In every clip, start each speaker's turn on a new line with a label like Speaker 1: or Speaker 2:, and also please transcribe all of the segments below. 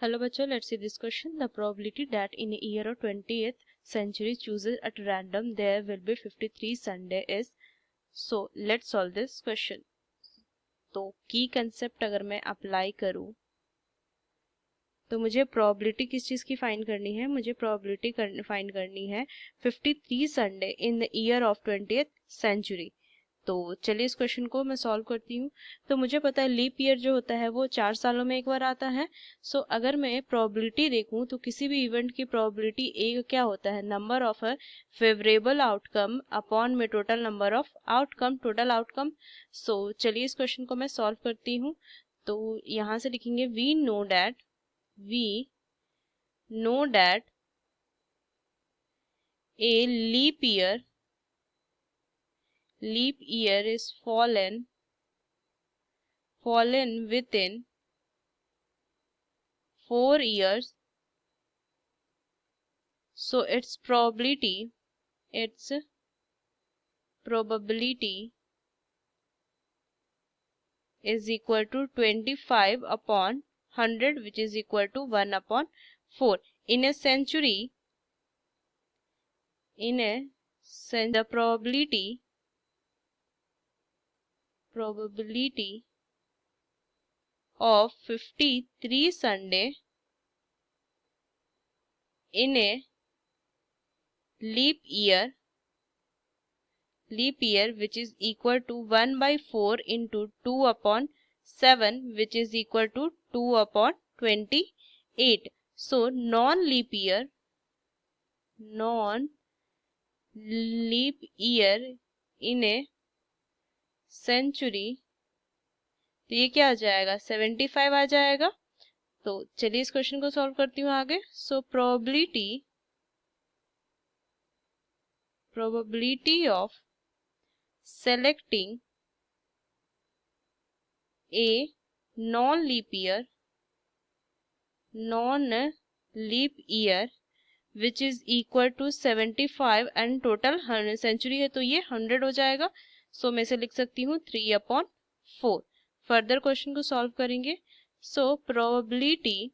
Speaker 1: Hello बच्चों, let's see this question. The probability that in a year of 20th century chooses at random there will be 53 Sunday is. So let's solve this question. तो की concept अगर मैं apply करूं तो मुझे probability किस चीज़ की फाइंड करनी है? मुझे प्रोबेबिलिटी फाइंड करनी है 53 Sunday in the year of 20th century. तो चलिए इस क्वेश्चन को मैं सॉल्व करती हूँ। तो मुझे पता है लीप ईयर जो होता है वो 4 सालों में एक बार आता है। सो अगर मैं प्रोबेबिलिटी देखूं तो किसी भी इवेंट की प्रोबेबिलिटी एक क्या होता है? Number of a favourable outcome upon में total number of outcome, total outcome. So चलिए इस क्वेश्चन को मैं सॉल्व करती हूँ। तो यहाँ से लिखेंगे we know that a leap year is fallen within 4 years, so its probability is equal to 25 upon 100, which is equal to 1 upon 4. In a century, the probability of 53 Sunday in a leap year which is equal to 1 by 4 into 2 upon 7, which is equal to 2 upon 28. So non-leap year in a century, तो ये क्या आ जाएगा? 75 आ जाएगा। तो चलिए इस question को solve करती हूँ आगे। सो probability of selecting a non-leap year which is equal to 75 and total 100 century है तो ये 100 हो जाएगा। सो मैं इसे लिख सकती हूँ 3 अपॉन 4। फर्दर क्वेश्चन को सॉल्व करेंगे। सो probability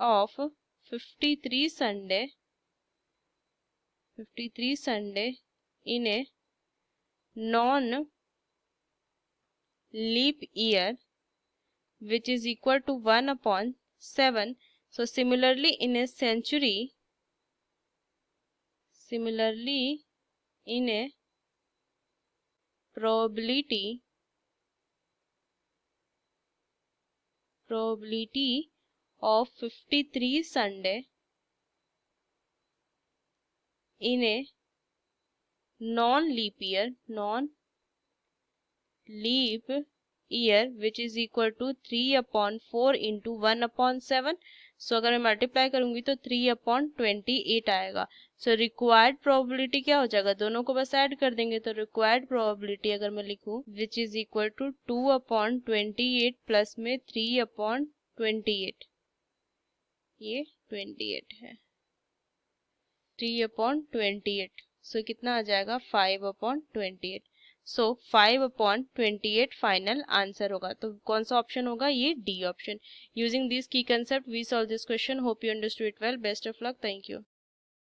Speaker 1: of 53 Sunday in a non-leap year which is equal to 1 upon 7. So similarly in a century, in a probability of 53 Sunday in a non-leap year which is equal to 3 upon 4 into 1 upon 7. सो अगर मैं multiply करूंगी तो 3 upon 28 आएगा। So required probability क्या हो जाएगा? दोनों को बस ऐड कर देंगे तो रिक्वायर्ड प्रोबेबिलिटी अगर मैं लिखूं which is equal to 2 upon 28 plus में 3 अपॉन 28, ये 28 है, 3 अपॉन 28। सो कितना आ जाएगा? 5 upon 28। So 5 upon 28 final answer होगा। तो कौन सा ऑप्शन होगा? ये डी ऑप्शन। यूजिंग दिस की concept we solve this question. Hope you understood it well. Best of luck. Thank you.